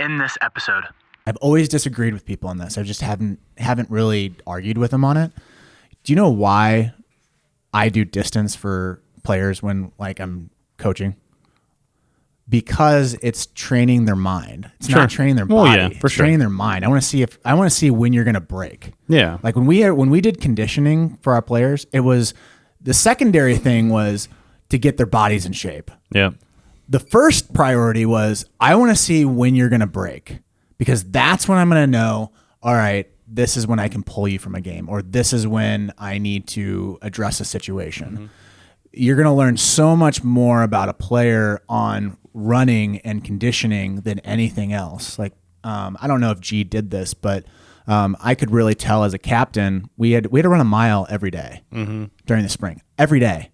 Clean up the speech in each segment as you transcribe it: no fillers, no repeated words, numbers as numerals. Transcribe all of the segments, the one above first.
in this episode. I've always disagreed with people on this. I just haven't really argued with them on it. Do you know why I do distance for players when like I'm coaching? Because it's training their mind. It's not training their body. Yeah, for it's training their mind. I want to see when you're going to break. Yeah. Like when we did conditioning for our players, it was the secondary thing was to get their bodies in shape. Yeah. The first priority was I want to see when you're going to break, because that's when I'm going to know, all right, this is when I can pull you from a game, or this is when I need to address a situation. Mm-hmm. You're going to learn so much more about a player on running and conditioning than anything else. Like, I don't know if G did this, but I could really tell as a captain, we had to run a mile every day during the spring, every day.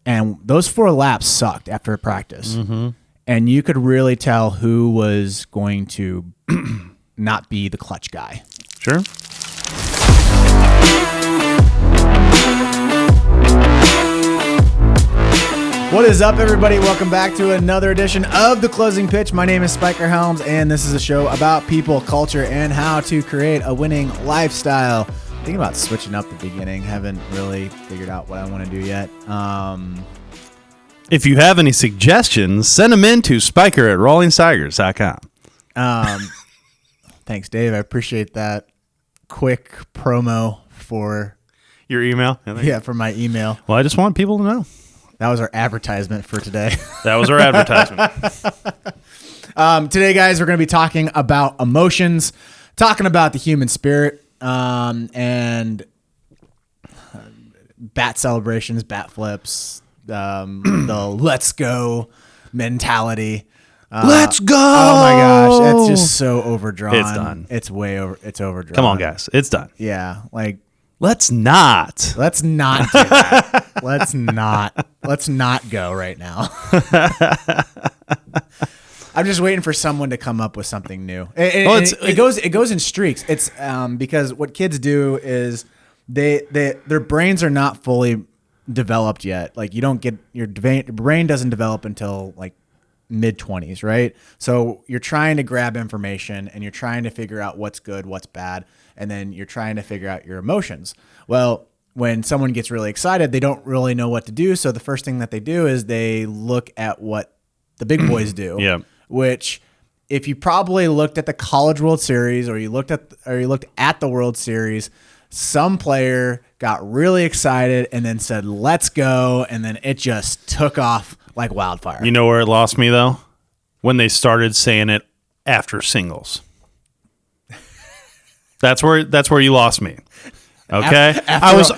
And those 4 laps sucked after practice. Mm-hmm. And you could really tell who was going to not be the clutch guy. Sure. What is up, everybody? Welcome back to another edition of The Closing Pitch. My name is Spiker Helms, and this is a show about people, culture, and how to create a winning lifestyle. Thinking about switching up the beginning. Haven't really figured out what I want to do yet. If you have any suggestions, send them in to spiker@rollingsigers.com. Thanks, Dave. I appreciate that quick promo for your email. Yeah, for my email. Well, I just want people to know. That was our advertisement for today. That was our advertisement. Today, guys, we're going to be talking about emotions, talking about the human spirit, and bat celebrations, bat flips, the let's go mentality. Let's go! Oh my gosh, it's just so overdrawn. It's done. It's overdrawn. Come on, guys. It's done. Yeah, like let's not do that. Let's not go right now. I'm just waiting for someone to come up with something new. It goes in streaks. It's because what kids do is their brains are not fully developed yet. Like you don't get your brain doesn't develop until like mid-20s, right? So you're trying to grab information and you're trying to figure out what's good, what's bad, and then you're trying to figure out your emotions. Well, when someone gets really excited, they don't really know what to do. So the first thing that they do is they look at what the big boys do. Yeah. Which, if you probably looked at the College World Series or you looked at the World Series, some player got really excited and then said, "Let's go," and then it just took off like wildfire. You know where it lost me though? When they started saying it after singles. That's where you lost me. Okay? I was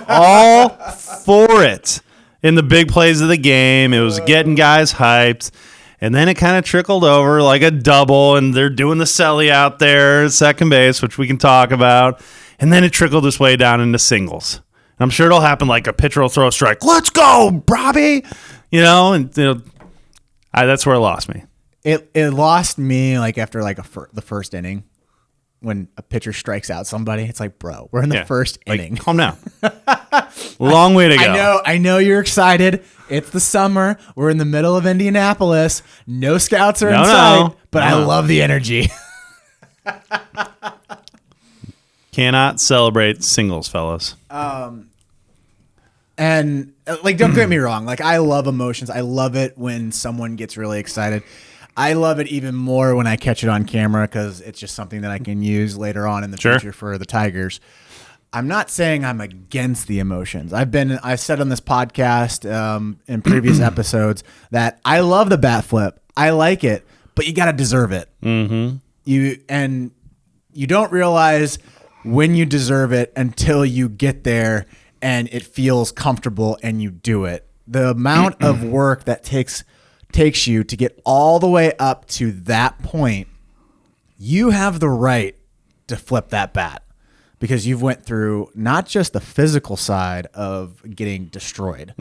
all for it in the big plays of the game. It was getting guys hyped. And then it kind of trickled over like a double, and they're doing the celly out there at second base, which we can talk about. And then it trickled its way down into singles. I'm sure it'll happen like a pitcher will throw a strike. Let's go, Robbie! That's where it lost me. It lost me like after like the first inning. When a pitcher strikes out somebody, it's like, bro, we're in the first inning. Calm down. Long way to go. I know you're excited. It's the summer. We're in the middle of Indianapolis. No scouts are in sight, but I love the energy. Cannot celebrate singles, fellas. And like, don't get me wrong. Like, I love emotions. I love it when someone gets really excited. I love it even more when I catch it on camera because it's just something that I can use later on in the future for the Tigers. I'm not saying I'm against the emotions. I've said on this podcast in previous episodes that I love the bat flip. I like it, but you got to deserve it. Mm-hmm. You don't realize when you deserve it until you get there and it feels comfortable and you do it. The amount of work that takes you to get all the way up to that point, you have the right to flip that bat because you've went through not just the physical side of getting destroyed,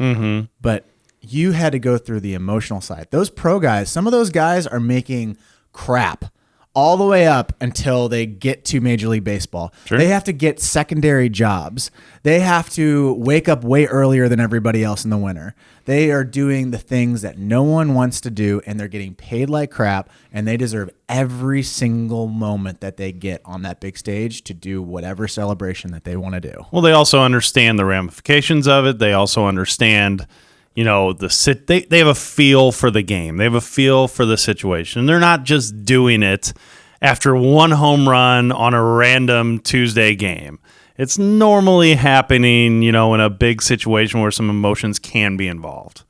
but you had to go through the emotional side. Those pro guys, some of those guys are making crap all the way up until they get to Major League Baseball. Sure. They have to get secondary jobs. They have to wake up way earlier than everybody else in the winter. They are doing the things that no one wants to do, and they're getting paid like crap, and they deserve every single moment that they get on that big stage to do whatever celebration that they want to do. Well, they also understand the ramifications of it. They also understand, they have a feel for the game. They have a feel for the situation. They're not just doing it after one home run on a random Tuesday game. It's normally happening, in a big situation where some emotions can be involved.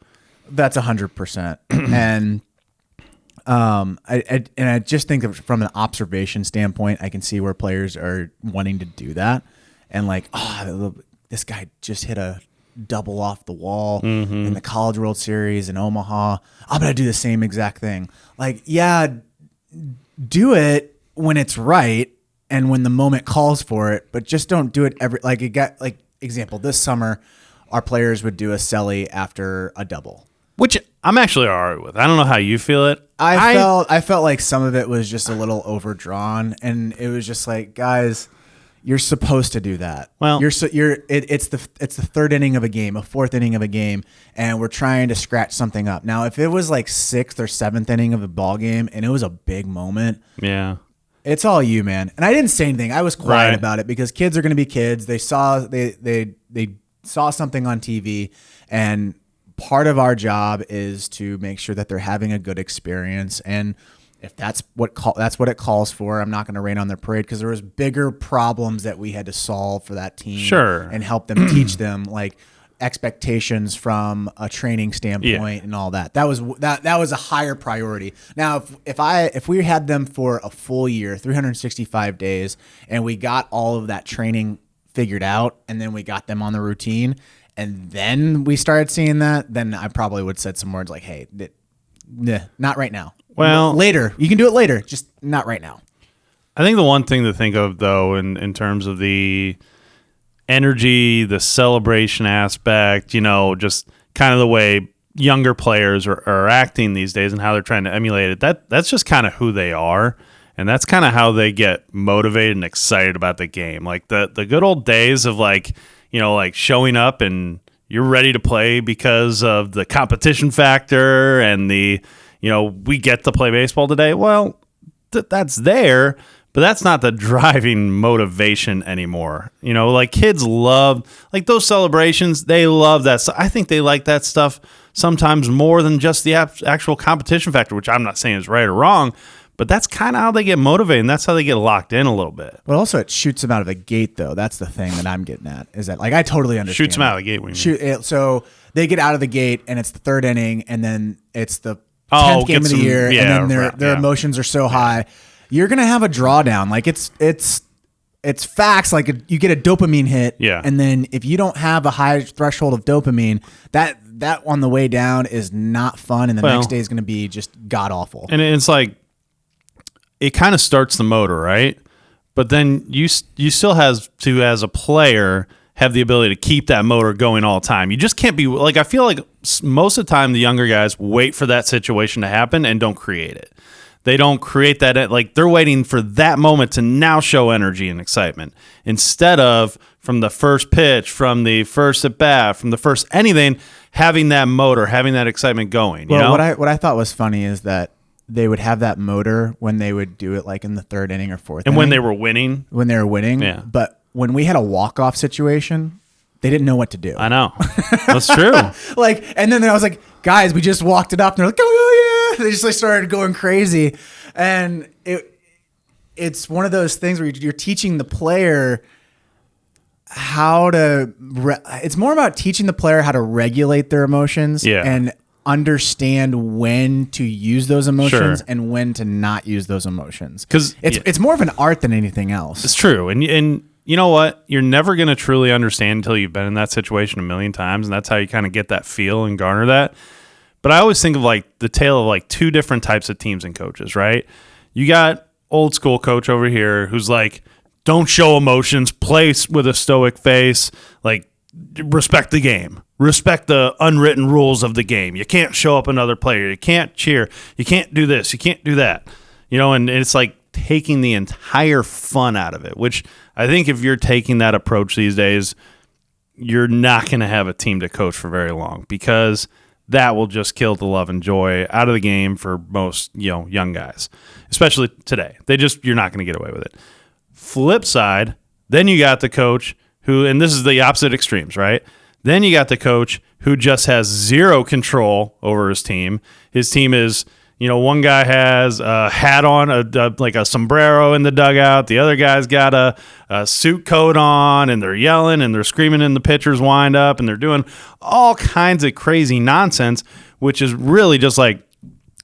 That's 100%. And I just think that from an observation standpoint, I can see where players are wanting to do that. And like, this guy just hit a double off the wall in the College World Series in Omaha. I'm going to do the same exact thing. Like, yeah, do it when it's right and when the moment calls for it, but just don't do it every, like, example, this summer, our players would do a celly after a double. Which I'm actually all right with. I don't know how you feel it. I felt like some of it was just a little overdrawn, and it was just like, guys, you're supposed to do that. Well, it's the third inning of a game, a fourth inning of a game, and we're trying to scratch something up. Now, if it was like sixth or seventh inning of a ball game and it was a big moment, yeah, it's all you, man. And I didn't say anything. I was quiet about it because kids are going to be kids. They saw something on TV, and part of our job is to make sure that they're having a good experience. And if that's what it calls for, I'm not going to rain on their parade, because there was bigger problems that we had to solve for that team. Sure. And help them teach them, like, expectations from a training standpoint and all that. That was a higher priority. Now, if we had them for a full year, 365 days, and we got all of that training figured out, and then we got them on the routine, and then we started seeing that, then I probably would have said some words like, hey, not right now. Well, later. You can do it later, just not right now. I think the one thing to think of, though, in terms of the energy, the celebration aspect, just kind of the way younger players are acting these days and how they're trying to emulate it, that's just kind of who they are. And that's kind of how they get motivated and excited about the game. Like the good old days of like showing up and you're ready to play because of the competition factor and the, we get to play baseball today. Well, that's there, but that's not the driving motivation anymore. Like kids love, like those celebrations, they love that. So I think they like that stuff sometimes more than just the actual competition factor, which I'm not saying is right or wrong, but that's kind of how they get motivated, and that's how they get locked in a little bit. But also, it shoots them out of the gate, though. That's the thing that I'm getting at, is that, like, I totally understand. Shoots them out of the gate. So they get out of the gate, and it's the third inning, and then it's the 10th game of the year, and then their emotions are so high. You're gonna have a drawdown. Like it's facts. Like you get a dopamine hit, and then if you don't have a high threshold of dopamine, that on the way down is not fun, and the next day is gonna be just god awful. And it's like, it kind of starts the motor, right? But then you still have to, as a player, have the ability to keep that motor going all the time. You just can't be like, I feel like most of the time the younger guys wait for that situation to happen and don't create it. They don't create that, like they're waiting for that moment to now show energy and excitement instead of from the first pitch, from the first at bat, from the first anything, having that motor, having that excitement going. Well, what I thought was funny is that they would have that motor when they would do it like in the third inning or fourth inning. And when they were winning. Yeah. But when we had a walk-off situation, they didn't know what to do. I know. That's true. And then I was like, guys, we just walked it up. And they're like, oh, yeah. They just started going crazy. And it's one of those things where you're teaching the player how to it's more about teaching the player how to regulate their emotions and understand when to use those emotions and when to not use those emotions, because it's more of an art than anything else. It's true. And you know what, you're never going to truly understand until you've been in that situation a million times, and that's how you kind of get that feel and garner that. But I always think of like the tale of like two different types of teams and coaches, right? You got old school coach over here who's like, don't show emotions, play with a stoic face, like respect the game. Respect the unwritten rules of the game. You can't show up another player. You can't cheer. You can't do this. You can't do that. And it's like taking the entire fun out of it, which I think if you're taking that approach these days, you're not going to have a team to coach for very long, because that will just kill the love and joy out of the game for most, young guys, especially today. You're not going to get away with it. Flip side, then you got the coach who, and this is the opposite extremes, right? Then you got the coach who just has zero control over his team. His team is, one guy has a hat on, like a sombrero in the dugout. The other guy's got a suit coat on, and they're yelling and they're screaming in the pitcher's windup, and they're doing all kinds of crazy nonsense, which is really just like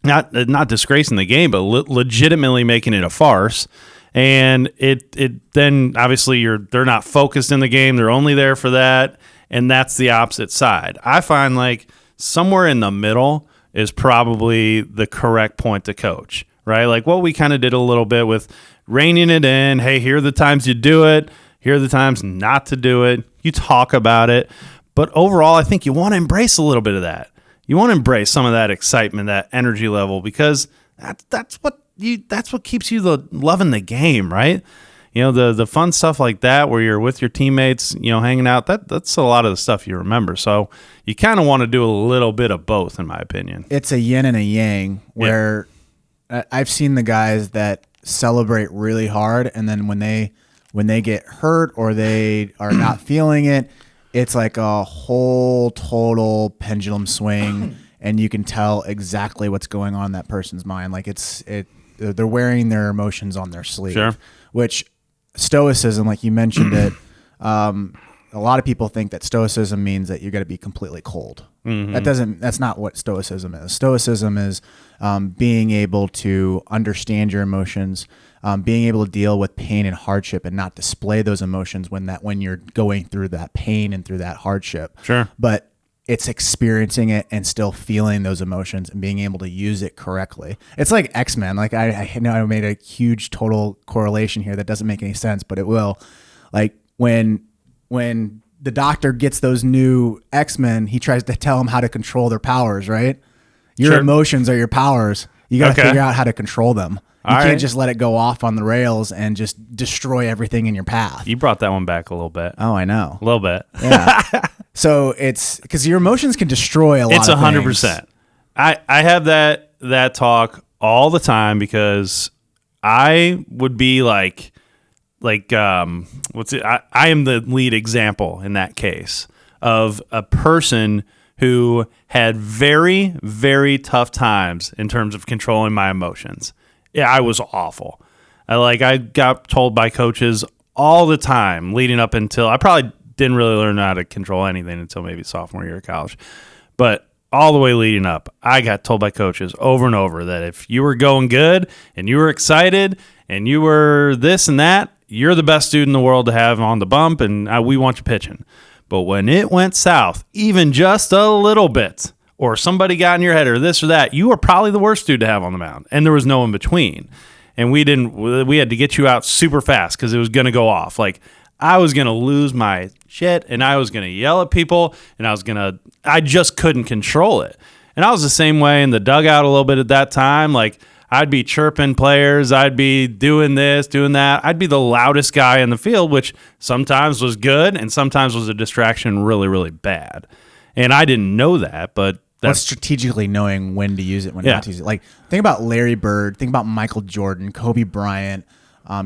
not disgracing the game, but legitimately making it a farce. And it then obviously they're not focused in the game. They're only there for that. And that's the opposite side. I find like somewhere in the middle is probably the correct point to coach, right? Like what we kind of did a little bit with reining it in. Hey, here are the times you do it. Here are the times not to do it. You talk about it. But overall, I think you want to embrace a little bit of that. You want to embrace some of that excitement, that energy level, because that's what keeps you loving the game, right? The fun stuff like that where you're with your teammates, hanging out, that's a lot of the stuff you remember. So you kind of want to do a little bit of both, in my opinion. It's a yin and a yang where I've seen the guys that celebrate really hard, and then when they get hurt or they are not feeling it, it's like a whole total pendulum swing, and you can tell exactly what's going on in that person's mind. Like they're wearing their emotions on their sleeve, sure. Which stoicism, like you mentioned it, a lot of people think that stoicism means that you got to be completely cold. Mm-hmm. That's not what stoicism is. Stoicism is being able to understand your emotions, being able to deal with pain and hardship and not display those emotions when you're going through that pain and through that hardship. Sure. But it's experiencing it and still feeling those emotions and being able to use it correctly. It's like X-Men. Like I know I made a huge total correlation here that doesn't make any sense, but it will. Like when the Doctor gets those new X-Men, he tries to tell them how to control their powers, right? Your emotions are your powers. You got to figure out how to control them. You can't just let it go off on the rails and just destroy everything in your path. You brought that one back a little bit. Oh, I know. A little bit. Yeah. So it's because your emotions can destroy a lot of things. It's 100%. I have that talk all the time, because I would be like what's it? I am the lead example in that case of a person who had very, very tough times in terms of controlling my emotions. Yeah, I was awful. I got told by coaches all the time leading up until I probably didn't really learn how to control anything until maybe sophomore year of college. But all the way leading up, I got told by coaches over and over that if you were going good and you were excited and you were this and that, you're the best student in the world to have on the bump, and we want you pitching. But when it went south, even just a little bit, or somebody got in your head or this or that, you were probably the worst dude to have on the mound, and there was no in between. And we had to get you out super fast because it was going to go off. Like, I was going to lose my shit, and I was going to yell at people, and I just couldn't control it. And I was the same way in the dugout a little bit at that time. Like, I'd be chirping players. I'd be doing this, doing that. I'd be the loudest guy in the field, which sometimes was good and sometimes was a distraction really, really bad. And I didn't know that, but that's strategically knowing when to use it, when not to use it. Like, think about Larry Bird, think about Michael Jordan, Kobe Bryant,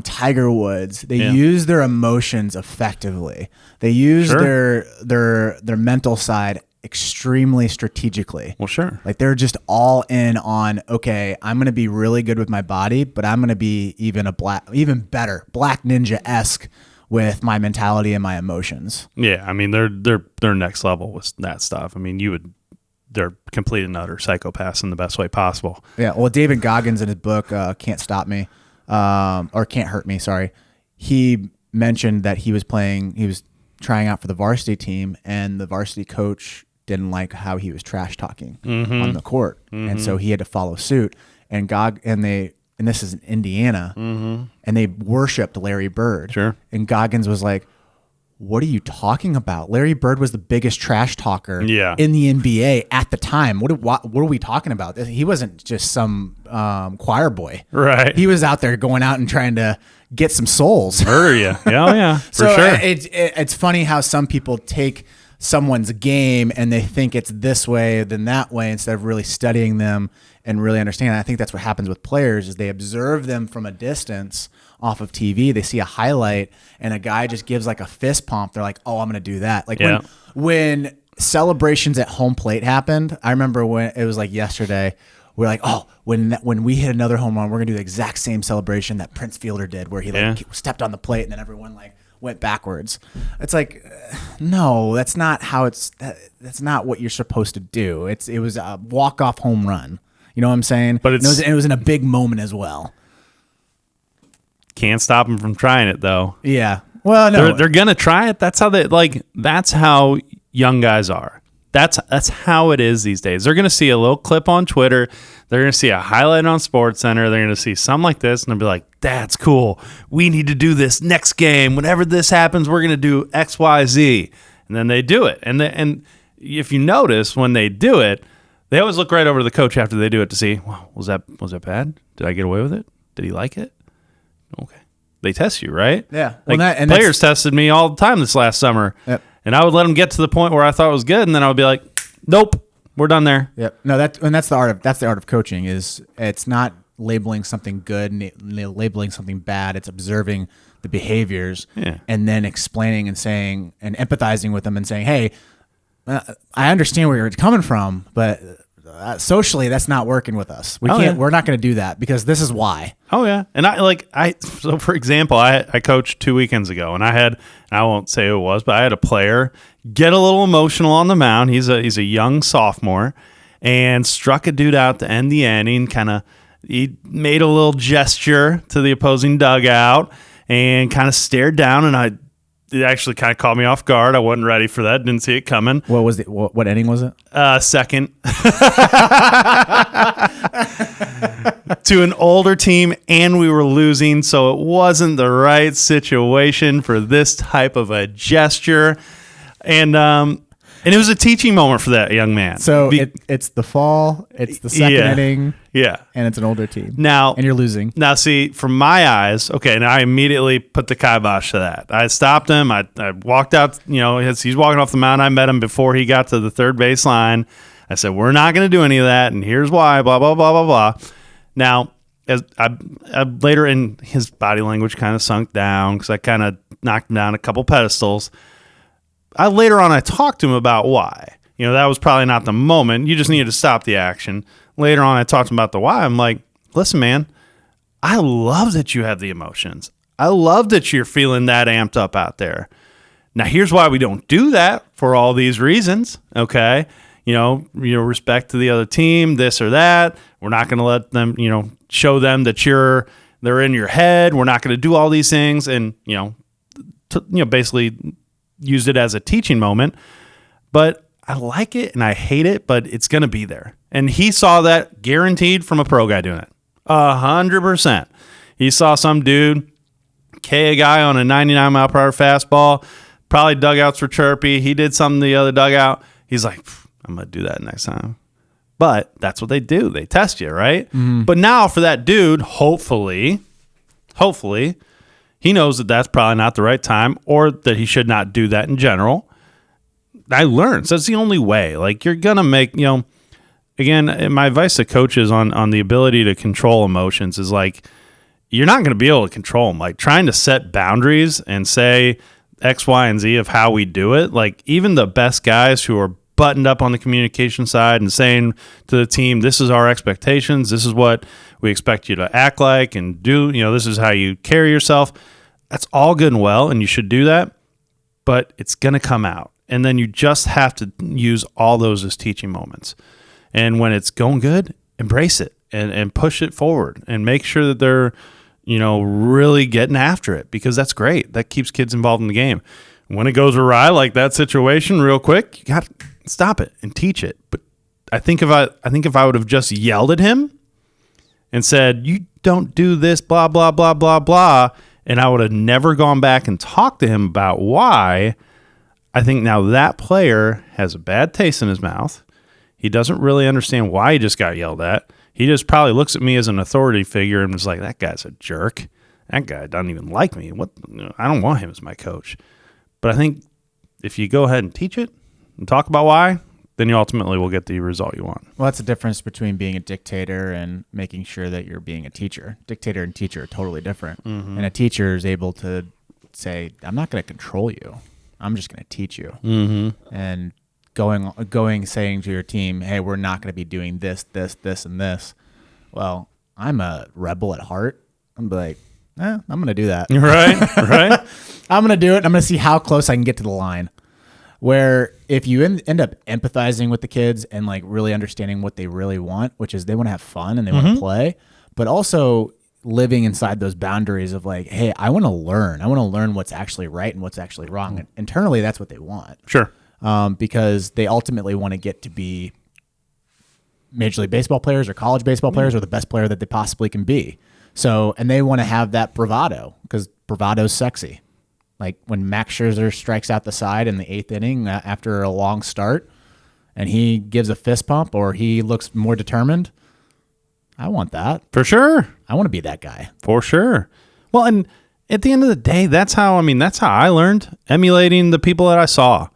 Tiger Woods. They use their emotions effectively. They use their mental side extremely strategically. Well, sure. Like, they're just all in on, okay, I'm going to be really good with my body, but I'm going to be even better, Black Ninja-esque with my mentality and my emotions. Yeah, I mean, they're next level with that stuff. I mean, they're complete and utter psychopaths in the best way possible. Yeah, well, David Goggins in his book, Can't Stop Me, or Can't Hurt Me, sorry, he mentioned that he was trying out for the varsity team, and the varsity coach didn't like how he was trash talking on the court. Mm-hmm. And so he had to follow suit. And this is in Indiana, and they worshipped Larry Bird. Sure. And Goggins was like, what are you talking about? Larry Bird was the biggest trash talker Yeah. in the NBA at the time. What are we talking about? He wasn't just some choir boy. Right. He was out there going out and trying to get some souls. Murder you. Yeah, for So sure. it's funny how some people take someone's game and they think it's this way than that way instead of really studying them and really understanding. I think that's what happens with players is they observe them from a distance off of TV. They see a highlight and a guy just gives like a fist pump. They're like, oh, I'm going to do that. Like when celebrations at home plate happened, I remember when it was like yesterday, we're like, oh, when we hit another home run, we're going to do the exact same celebration that Prince Fielder did where he stepped on the plate and then everyone like went backwards. It's like, no, that's not how that's not what you're supposed to do. It was a walk-off home run. You know what I'm saying? But it was in a big moment as well. Can't stop them from trying it though. Yeah. Well, no, They're gonna try it. That's how that's how young guys are. That's how it is these days. They're gonna see a little clip on Twitter. They're gonna see a highlight on SportsCenter. They're gonna see something like this, and they'll be like, "That's cool. We need to do this next game. Whenever this happens, we're gonna do X, Y, Z." And then they do it. And if you notice when they do it, they always look right over to the coach after they do it to see, well, was that bad? Did I get away with it? Did he like it? Okay. They test you, right? Yeah. Like Well, players tested me all the time this last summer. Yep. And I would let them get to the point where I thought it was good, and then I would be like, nope, we're done there. Yep. No, that's the art of coaching. Is it's not labeling something good and labeling something bad. It's observing the behaviors and then explaining and saying and empathizing with them and saying, hey, I understand where you're coming from, but socially that's not working with us. We're not going to do that because this is why. Oh yeah. And so for example, I coached 2 weekends ago and I won't say who it was, but I had a player get a little emotional on the mound. He's a young sophomore and struck a dude out to end the inning. He made a little gesture to the opposing dugout and kind of stared down, and it actually kind of caught me off guard. I wasn't ready for that. Didn't see it coming. What inning was it? Second. To an older team, and we were losing, so it wasn't the right situation for this type of a gesture. And it was a teaching moment for that young man. So it's the fall, it's the second inning, and it's an older team. Now, and you're losing. Now, see, from my eyes, okay, and I immediately put the kibosh to that. I stopped him. I walked out, he's walking off the mound. I met him before he got to the third base line. I said, we're not going to do any of that, and here's why, blah, blah, blah, blah, blah. Now, as I later in his body language kind of sunk down because I kind of knocked him down a couple pedestals. Later on, I talked to him about why. That was probably not the moment. You just needed to stop the action. Later on, I talked to him about the why. I'm like, listen, man, I love that you have the emotions. I love that you're feeling that amped up out there. Now, here's why we don't do that for all these reasons, okay? Respect to the other team, this or that. We're not going to let them, show them that they're in your head. We're not going to do all these things and, basically used it as a teaching moment. But I like it and I hate it, but it's going to be there. And he saw that guaranteed from a pro guy doing it. 100%. He saw some dude K a guy on a 99 mile per hour fastball, probably dugouts were chirpy. He did something to the other dugout. He's like, I'm going to do that next time. But that's what they do. They test you, right? Mm-hmm. But now for that dude, hopefully, he knows that that's probably not the right time or that he should not do that in general. I learned. So that's the only way. Like, you're going to make, again, my advice to coaches on the ability to control emotions is like, you're not going to be able to control them. Like, trying to set boundaries and say X, Y, and Z of how we do it. Like, even the best guys who are buttoned up on the communication side and saying to the team, this is our expectations. This is what we expect you to act like and do. This is how you carry yourself. That's all good and well, and you should do that. But it's going to come out. And then you just have to use all those as teaching moments. And when it's going good, embrace it and push it forward and make sure that they're, really getting after it, because that's great. That keeps kids involved in the game. When it goes awry, like that situation, real quick, you got to stop it and teach it. But I think if I would have just yelled at him and said, you don't do this, blah, blah, blah, blah, blah, and I would have never gone back and talked to him about why, I think now that player has a bad taste in his mouth. He doesn't really understand why he just got yelled at. He just probably looks at me as an authority figure and is like, that guy's a jerk. That guy doesn't even like me. I don't want him as my coach. But I think if you go ahead and teach it and talk about why, then you ultimately will get the result you want. Well, that's the difference between being a dictator and making sure that you're being a teacher. Dictator and teacher are totally different. And a teacher is able to say, I'm not going to control you. I'm just going to teach you. And saying to your team, hey, we're not going to be doing this, and this. Well, I'm a rebel at heart. I'm like, I'm going to do that. Right. I'm going to do it. I'm going to see how close I can get to the line. Where if you end up empathizing with the kids and like really understanding what they really want, which is they want to have fun and they want to play, but also living inside those boundaries of like, hey, I want to learn. I want to learn what's actually right and what's actually wrong. And internally, that's what they want. Sure. Because they ultimately want to get to be Major League Baseball players or college baseball players or the best player that they possibly can be. So, and they want to have that bravado because bravado's sexy. Like when Max Scherzer strikes out the side in the 8th inning after a long start and he gives a fist pump or he looks more determined, I want that. For sure. I want to be that guy. For sure. Well, and at the end of the day, that's how I learned, emulating the people that I saw.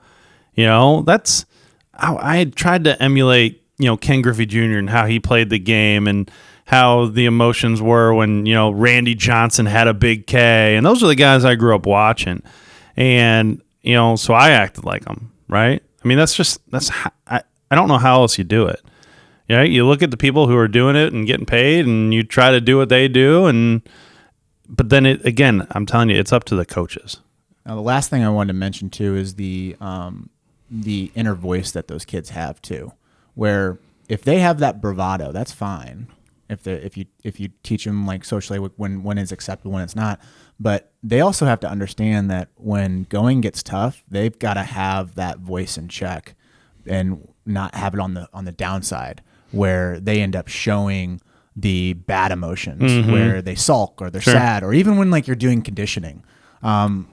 You know, that's how I had tried to emulate, Ken Griffey Jr. and how he played the game and how the emotions were when, Randy Johnson had a big K. And those are the guys I grew up watching. And, so I acted like them, right? I mean, I don't know how else you do it. Yeah, you look at the people who are doing it and getting paid and you try to do what they do. But then again, I'm telling you, it's up to the coaches. Now, the last thing I wanted to mention too is the inner voice that those kids have too, where if they have that bravado, that's fine. If you teach them like socially when it's acceptable, when it's not, but they also have to understand that when going gets tough, they've got to have that voice in check and not have it on the downside where they end up showing the bad emotions where they sulk or they're sad, or even when like you're doing conditioning. I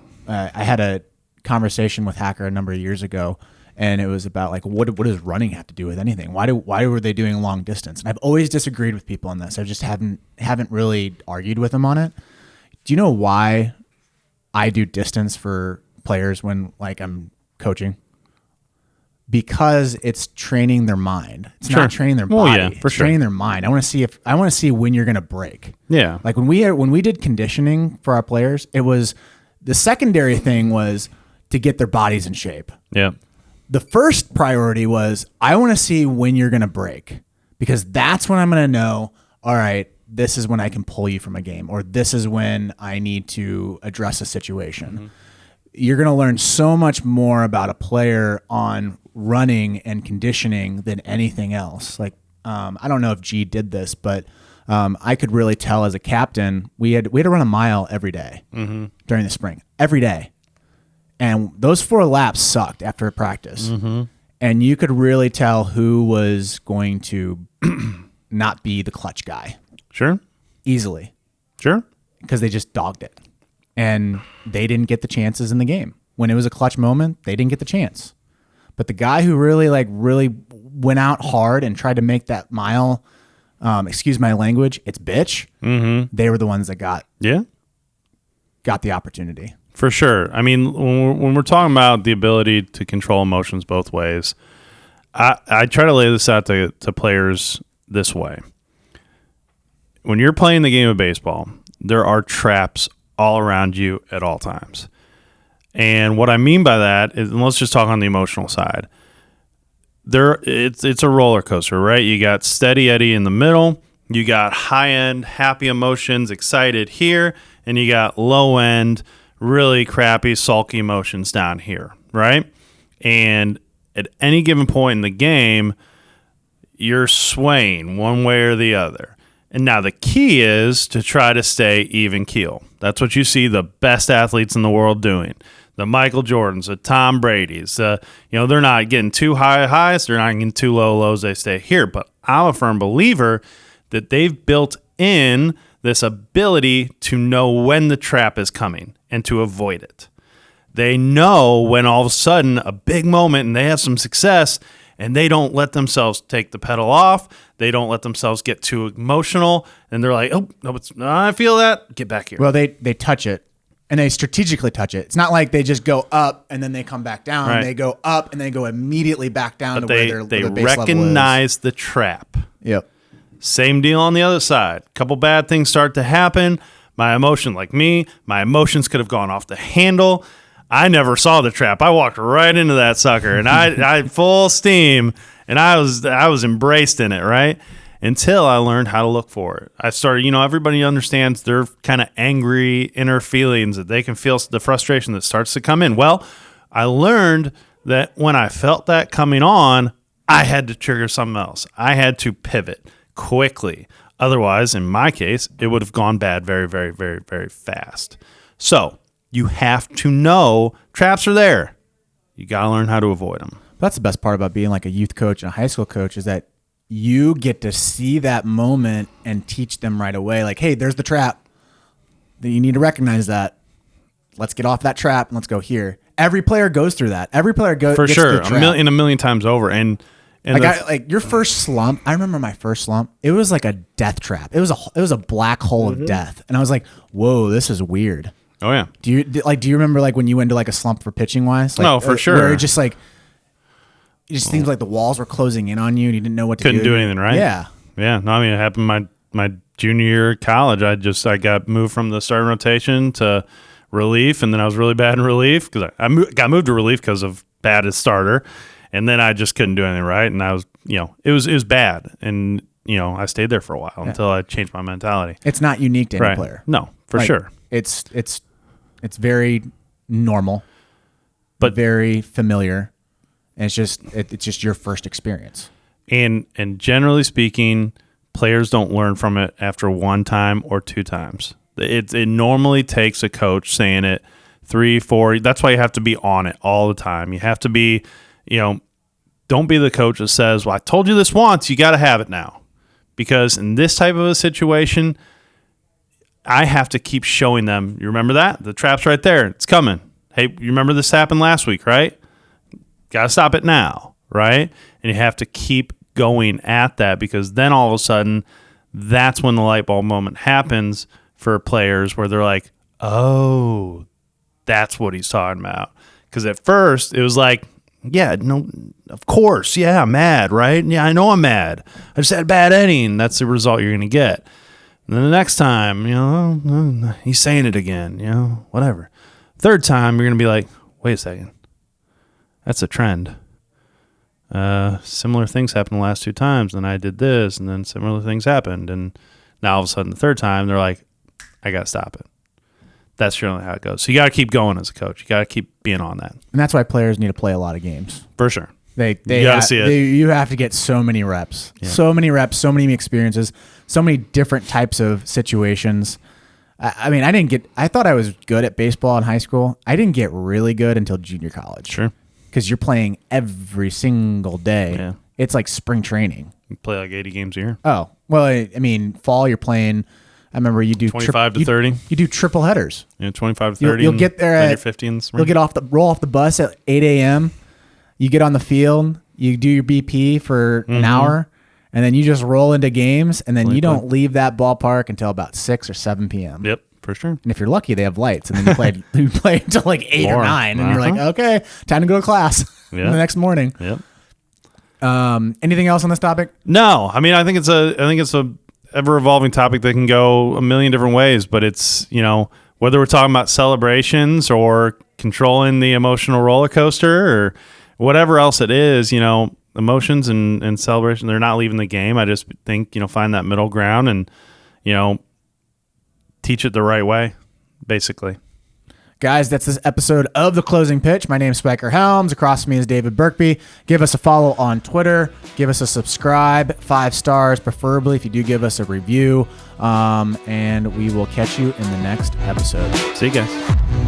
had a conversation with Hacker a number of years ago, and it was about like what does running have to do with anything? Why were they doing long distance? And I've always disagreed with people on this. I just haven't really argued with them on it. Do you know why I do distance for players when like I'm coaching? Because it's training their mind. It's not training their body. Yeah, for it's training their mind. I want to see when you're going to break. Yeah. Like when we did conditioning for our players, it was the secondary thing was to get their bodies in shape. Yeah. The first priority was I want to see when you're going to break, because that's when I'm going to know, all right, this is when I can pull you from a game, or this is when I need to address a situation. You're going to learn so much more about a player on running and conditioning than anything else. Like, I don't know if G did this, but I could really tell as a captain, we had to run a mile every day during the spring, every day. And those 4 laps sucked after a practice. And you could really tell who was going to not be the clutch guy. Sure. Easily. Sure. Because they just dogged it. And they didn't get the chances in the game. When it was a clutch moment, they didn't get the chance. But the guy who really went out hard and tried to make that mile, excuse my language, it's bitch, they were the ones that got the opportunity. For sure. I mean, when we're talking about the ability to control emotions both ways, I try to lay this out to players this way. When you're playing the game of baseball, there are traps all around you at all times. And what I mean by that is, and let's just talk on the emotional side. It's a roller coaster, right? You got steady Eddie in the middle, you got high end, happy emotions, excited here, and you got low end, really crappy, sulky emotions down here, right? And at any given point in the game, you're swaying one way or the other. And now the key is to try to stay even keel. That's what you see the best athletes in the world doing. The Michael Jordans, the Tom Brady's, they're not getting too high highs, they're not getting too low lows, they stay here. But I'm a firm believer that they've built in this ability to know when the trap is coming and to avoid it. They know when all of a sudden a big moment and they have some success, and they don't let themselves take the pedal off. They don't let themselves get too emotional. And they're like, oh, no, I feel that. Get back here. Well, they touch it, and they strategically touch it. It's not like they just go up and then they come back down. Right. They go up and they go immediately back down but to where they their base recognize the trap. level is. Yep. Same deal on the other side. A couple bad things start to happen. My emotions could have gone off the handle. I never saw the trap. I walked right into that sucker, and I full steam, and I was embraced in it, right? Until I learned how to look for it. I started, everybody understands their kind of angry inner feelings, that they can feel the frustration that starts to come in. Well, I learned that when I felt that coming on, I had to trigger something else. I had to pivot quickly. Otherwise, in my case, it would have gone bad very, very, very, very fast. So you have to know traps are there. You got to learn how to avoid them. That's the best part about being like a youth coach and a high school coach, is that you get to see that moment and teach them right away. Like, hey, there's the trap. You need to recognize that. Let's get off that trap and let's go here. Every player goes through that. Every player goes for gets sure, through the trap. a million times over. And like your first slump. I remember my first slump. It was like a death trap. It was a black hole of death, and I was like, "Whoa, this is weird." Oh yeah. Do you remember like when you went to like a slump for pitching wise? Like, no, for sure. Where it just seems like the walls were closing in on you, and you didn't know what to do. Couldn't do anything, right? Yeah. Yeah. No, I mean, it happened my junior year of college. I got moved from the starting rotation to relief, and then I was really bad in relief because I got moved to relief because of bad as starter, and then I just couldn't do anything right, and I was, it was bad, and I stayed there for a while until I changed my mentality. It's not unique to any player. No, for sure. It's very normal, but very familiar, and it's just your first experience. And generally speaking, players don't learn from it after one time or two times. It normally takes a coach saying it 3, 4. That's why you have to be on it all the time. You have to be, don't be the coach that says, well, I told you this once, you got to have it now. Because in this type of a situation, I have to keep showing them, you remember that? The trap's right there. It's coming. Hey, you remember this happened last week, right? Got to stop it now, right? And you have to keep going at that, because then all of a sudden, that's when the light bulb moment happens for players where they're like, oh, that's what he's talking about. Because at first, it was like, yeah, no, of course. Yeah, I'm mad, right? Yeah, I know I'm mad. I just had a bad inning. That's the result you're going to get. And then the next time, he's saying it again, whatever. Third time, you're going to be like, wait a second. That's a trend. Similar things happened the last 2 times, and I did this, and then similar things happened. And now all of a sudden, the third time, they're like, I got to stop it. That's generally how it goes. So you got to keep going as a coach. You got to keep being on that. And that's why players need to play a lot of games. For sure. You got to see it. You have to get so many reps, so many experiences, so many different types of situations. I thought I was good at baseball in high school. I didn't get really good until junior college. Sure. Because you're playing every single day. Yeah. It's like spring training. You play like 80 games a year. Oh, well, fall you're playing. I remember you do 25 to 30. You do triple headers. Yeah, 25 to 30. You'll get there at 50 in the spring. You'll roll off the bus at 8 a.m. You get on the field. You do your BP for an hour, and then you just roll into games, and then you don't leave that ballpark until about 6 or 7 p.m. Yep, for sure. And if you're lucky, they have lights, and then you play until like 8 or 9, and you're like, okay, time to go to class the next morning. Yep. Anything else on this topic? No, I think it's a ever evolving topic that can go a million different ways, but it's, whether we're talking about celebrations or controlling the emotional roller coaster or whatever else it is, emotions and celebration, they're not leaving the game. I just think, find that middle ground and, teach it the right way, basically. Guys, that's this episode of The Closing Pitch. My name is Spiker Helms. Across from me is David Birkby. Give us a follow on Twitter. Give us a subscribe, 5 stars, preferably if you do give us a review. And we will catch you in the next episode. See you guys.